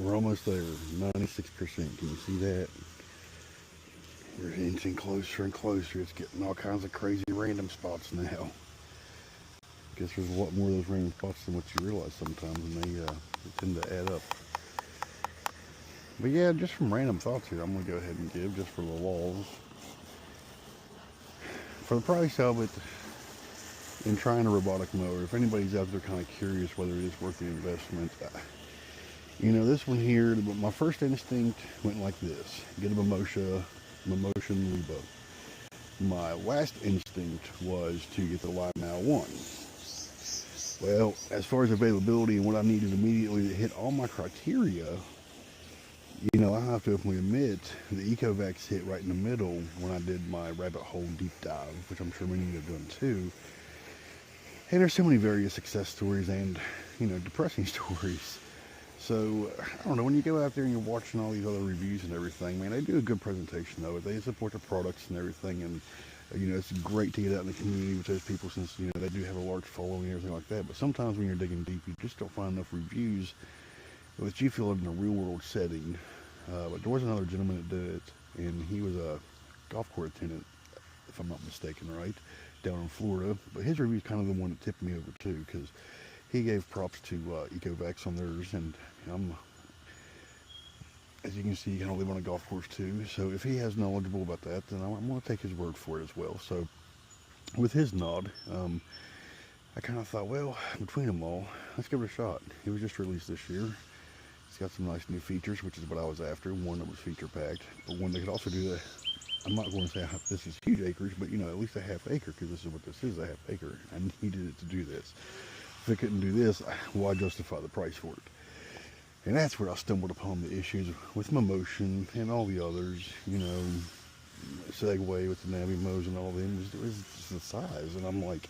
We're almost there, 96%. Can you see that? We're inching closer and closer. It's getting all kinds of crazy random spots now. Guess there's a lot more of those random spots than what you realize sometimes, and they tend to add up. But yeah, just from random thoughts here, I'm going to go ahead and give, just for the walls. For the price of it, in trying a robotic mower, if anybody's out there kind of curious whether it is worth the investment, you know, this one here, my first instinct went like this: get a Mimotion Lebo. My last instinct was to get the Lymao 1. Well, as far as availability and what I needed immediately to hit all my criteria, you know, I have to openly admit the Ecovacs hit right in the middle when I did my rabbit hole deep dive, which I'm sure many of you have done too. And there's so many various success stories and, you know, depressing stories. So, I don't know, when you go out there and you're watching all these other reviews and everything, man, they do a good presentation of it. They support the products and everything, and, you know, it's great to get out in the community with those people since, you know, they do have a large following and everything like that. But sometimes when you're digging deep, you just don't find enough reviews that you feel in a real world setting. But there was another gentleman that did it, and he was a golf course attendant, if I'm not mistaken, right, down in Florida. But his review is kind of the one that tipped me over too, because he gave props to Ecovacs on theirs, and I'm, as you can see, kind of live on a golf course too. So if he has knowledgeable about that, then I'm going to take his word for it as well. So with his nod, I kind of thought, well, between them all, let's give it a shot. It was just released this year. It's got some nice new features, which is what I was after. One that was feature packed, but one that could also do the, I'm not going to say this is huge acreage, but you know, at least a half acre, because this is what this is, a half acre. I needed it to do this. If it couldn't do this, why justify the price for it? And that's where I stumbled upon the issues with Mimotion and all the others, you know, Segway with the Navimos and all them. It was just the size, and I'm like,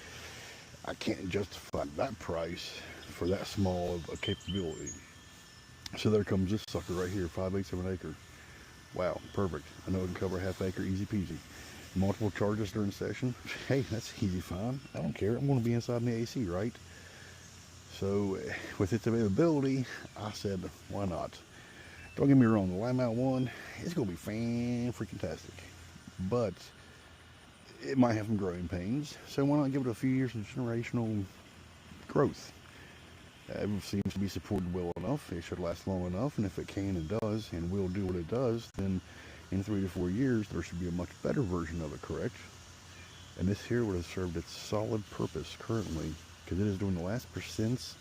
I can't justify that price for that small of a capability. So there comes this sucker right here, 5/8 of an acre. Wow, perfect. I know it can cover a half acre, easy peasy. Multiple charges during session. Hey, that's easy fine. I don't care. I'm going to be inside in the AC, right? So with its availability, I said, why not? Don't get me wrong, the Lymao 1 is going to be fan-freaking-tastic. But it might have some growing pains, so why not give it a few years of generational growth? It seems to be supported well enough. It should last long enough, and if it can and does and will do what it does, then in 3 to 4 years there should be a much better version of it, correct? And this here would have served its solid purpose currently, because it is doing the last percents.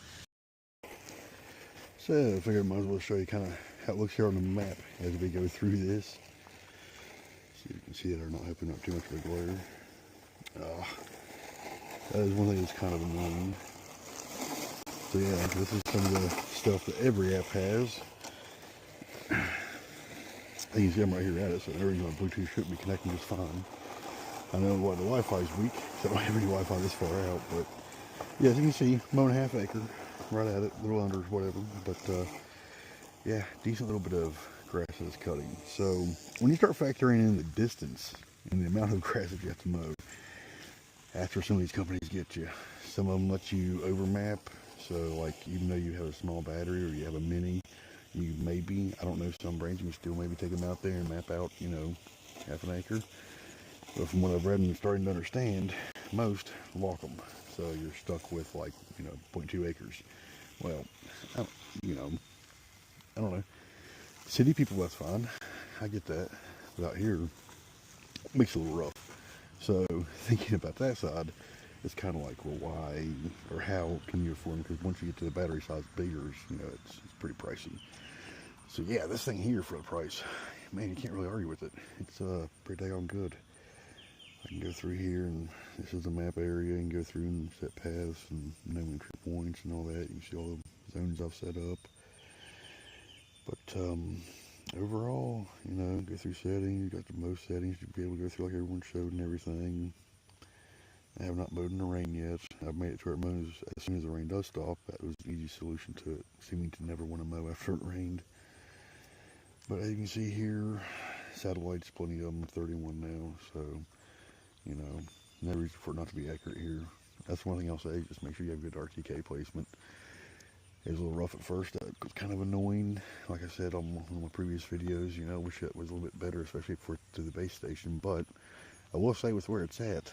So I figured I might as well show you kind of how it looks here on the map as we go through this. So you can see that I'm not opening up too much of a glare. That is one thing that's kind of annoying. So yeah, this is some of the stuff that every app has. You can see I'm right here at it, so everything on Bluetooth should be connecting just fine. I know what the Wi-Fi is weak, so I don't have any Wi-Fi this far out, but yeah, as you can see, mow and a half acre, right at it, a little under, whatever, but yeah, decent little bit of grass that is cutting. So when you start factoring in the distance and the amount of grass that you have to mow, that's where some of these companies get you. Some of them let you overmap, so like even though you have a small battery or you have a mini, you maybe, I don't know, some brands you can still maybe take them out there and map out, you know, half an acre. But from what I've read and starting to understand, most lock them. So you're stuck with like, you know, 0.2 acres. Well, you know, I don't know. City people, that's fine. I get that. But out here, it makes it a little rough. So thinking about that side, it's kind of like, well, why or how can you afford them? Because once you get to the battery size bigger, you know, it's pretty pricey. So yeah, this thing here for the price, man, you can't really argue with it. It's pretty daggone good. I can go through here, and this is the map area, and go through and set paths and no entry points and all that. You can see all the zones I've set up. But overall, you know, go through settings. You got the most settings to be able to go through like everyone showed and everything. I have not mowed in the rain yet. I've made it to where it mows as soon as the rain does stop. That was an easy solution to it, seeming to never want to mow after it rained. But as you can see here, satellites, plenty of them, 31 now, so, you know, no reason for it not to be accurate here. That's one thing I'll say, just make sure you have good RTK placement. And, you know, 90% of the time, you're going to get the same result. But, yeah, this thing here, for the price, man, you can't really argue with it. It's pretty daggone good. I can go through here and It was a little rough at first. That was kind of annoying. Like I said on one of my previous videos, you know, I wish it was a little bit better, especially for to the base station. But I will say with where it's at,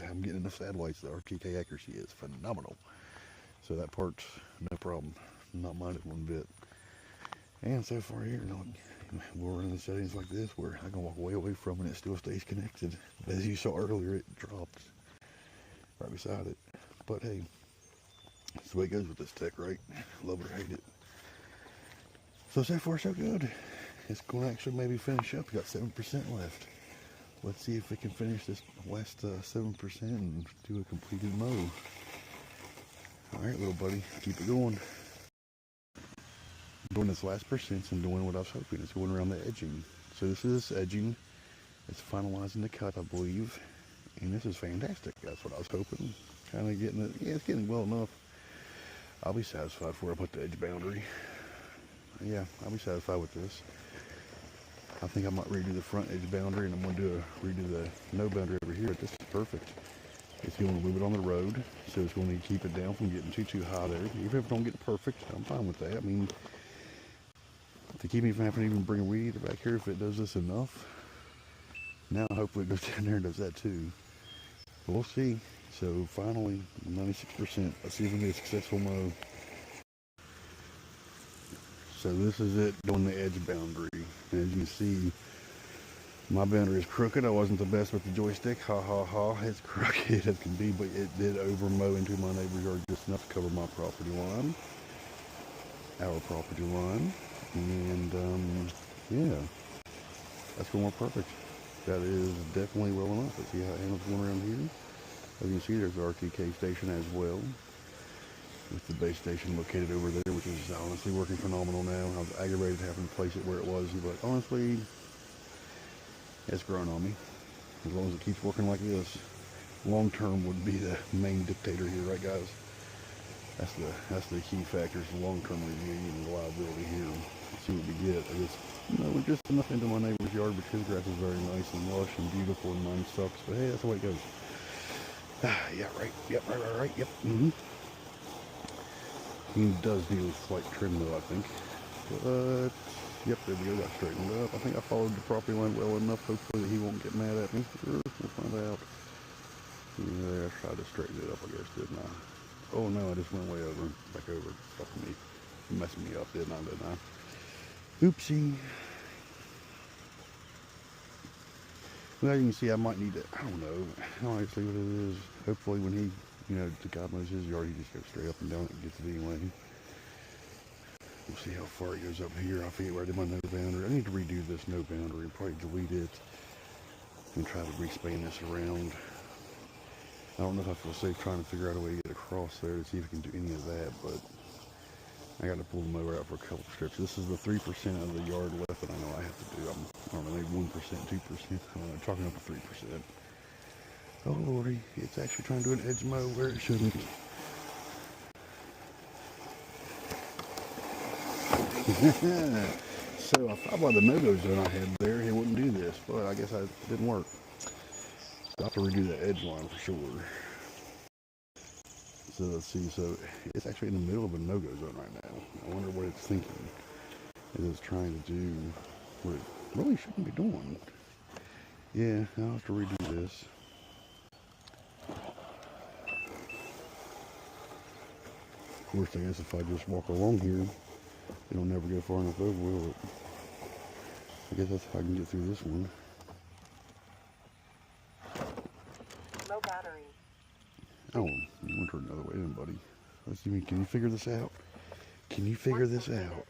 I'm getting enough satellites. The RTK accuracy is phenomenal. So that part's no problem. Not minded one bit. And so far here, you know, we're running the settings like this where I can walk way away from it and it still stays connected. As you saw earlier, it dropped right beside it. But hey, that's the way it goes with this tech, right? Love it or hate it. So far so good. It's going to actually maybe finish up. We got 7% left. Let's see if we can finish this last 7% and do a completed mow. Alright, little buddy, keep it going. Doing this last percent and doing what I was hoping. It's going around the edging. So this is edging. It's finalizing the cut, I believe. And this is fantastic. That's what I was hoping. Kind of getting it. Yeah, it's getting well enough. I'll be satisfied before I put the edge boundary. Yeah, I'll be satisfied with this. I think I might redo the front edge boundary, and I'm going to redo the no boundary over here. But this is perfect. It's going to move it on the road, so it's going to keep it down from getting too high there. Even if it don't get perfect, I'm fine with that. I mean, to keep me from having to even bring a weed eater back here, if it does this enough, now hopefully it goes down there and does that too. But we'll see. So finally, 96%. Let's see if we can get a successful mow. So this is it, doing the edge boundary. And as you can see, my boundary is crooked. I wasn't the best with the joystick. Ha ha ha. It's crooked as can be, but it did over mow into my neighbor's yard just enough to cover my property line. Our property line. And yeah, that's going to work perfect. That is definitely well enough. Let's see how it handles going around here. As you can see, there's the RTK station as well, with the base station located over there, which is honestly working phenomenal now. I was aggravated having to place it where it was, but honestly, it's grown on me. As long as it keeps working like this, long term would be the main dictator here, right, guys? That's the key factors: long term review and reliability here. Let's see what we get. I guess we're just enough into my neighbor's yard, but his grass is very nice and lush and beautiful, and mine sucks. But hey, that's the way it goes. Yeah, right. Yep, right. Yep. He does need a slight trim though, I think. But yep, there we go. Got straightened up. I think I followed the property line well enough, hopefully that he won't get mad at me. We'll find out. Yeah, I tried to straighten it up, I guess, didn't I? Oh no, I just went way over, back over. Fucking me, messing me up, didn't I? Oopsie. Well, you can see I might need to, I don't know. I'll just leave it as it is. Hopefully when he, to God knows his yard, he just goes straight up and down and gets it anyway. We'll see how far it goes up here. I forget where I did my no boundary. I need to redo this no boundary, probably delete it and try to re-span this around. I don't know if I feel safe trying to figure out a way to get across there to see if I can do any of that, but I got to pull the mower out for a couple strips. This is the 3% of the yard left that I know I have to do. I don't know, maybe 1%, 2%. I'm talking up to 3%. Oh lordy, it's actually trying to do an edge mow where it shouldn't. So I thought by the no-go zone I had there, it wouldn't do this, but I guess it didn't work. So I have to redo the edge line for sure. So let's see, so it's actually in the middle of a no-go zone right now. I wonder what it's thinking. It's trying to do what it really shouldn't be doing. Yeah, I'll have to redo this. Of course, I guess if I just walk along here, it'll never go far enough over, will it? I guess that's how I can get through this one. Low battery. Oh, you went to another way then, buddy. Let's see, can you figure this out? Can you figure this out?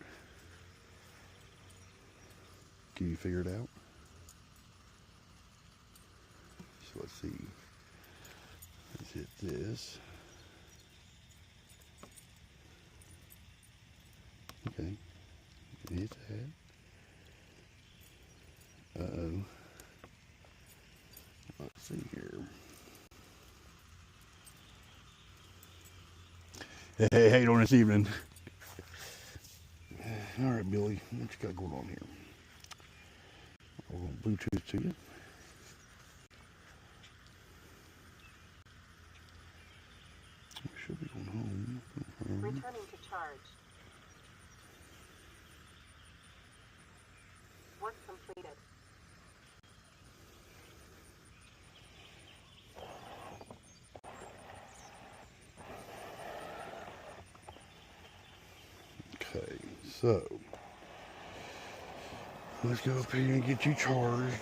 Can you figure it out? So let's see. Let's hit this. Okay. Hit that. Uh-oh. Let's see here. Hey, how you doing this evening? All right, Billy, what you got going on here? I'll Bluetooth to you. We should be going home. Returning to charge. Work completed. Okay, so let's go up here and get you charged.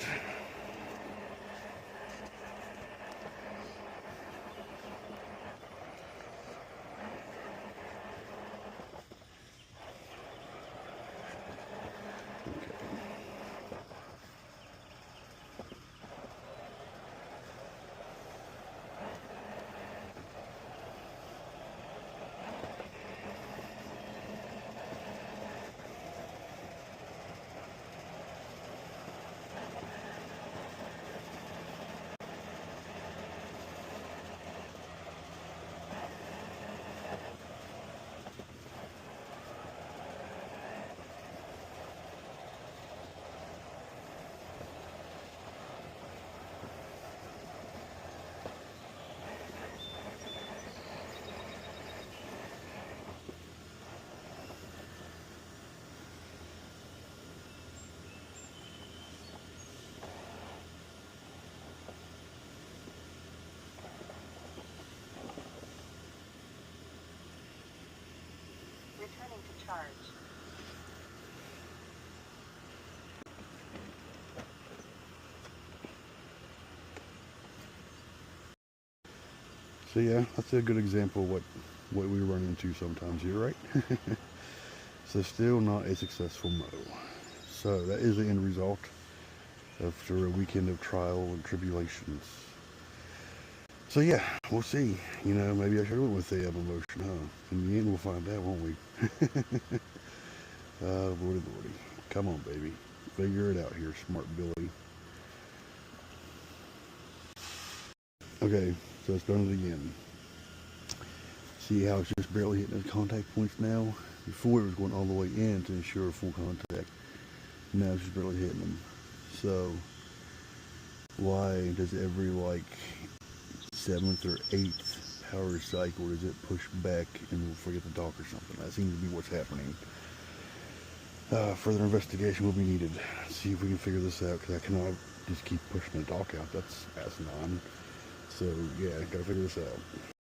Returning to charge. So yeah, that's a good example of what we run into sometimes here, right? So still not a successful mow. So that is the end result after a weekend of trial and tribulations. So yeah, we'll see. You know, maybe I should have went with the motion, huh? In the end, we'll find out, won't we? Lordy, lordy. Come on, baby. Figure it out here, smart Billy. Okay, so it's done it again. See how it's just barely hitting the contact points now? Before it was going all the way in to ensure full contact. Now it's just barely hitting them. So why does every like 7th or 8th power cycle does it push back and we'll forget to talk or something? That seems to be what's happening. Further investigation will be needed. See if we can figure this out, because I cannot just keep pushing the dock out. That's asinine. So yeah, gotta figure this out.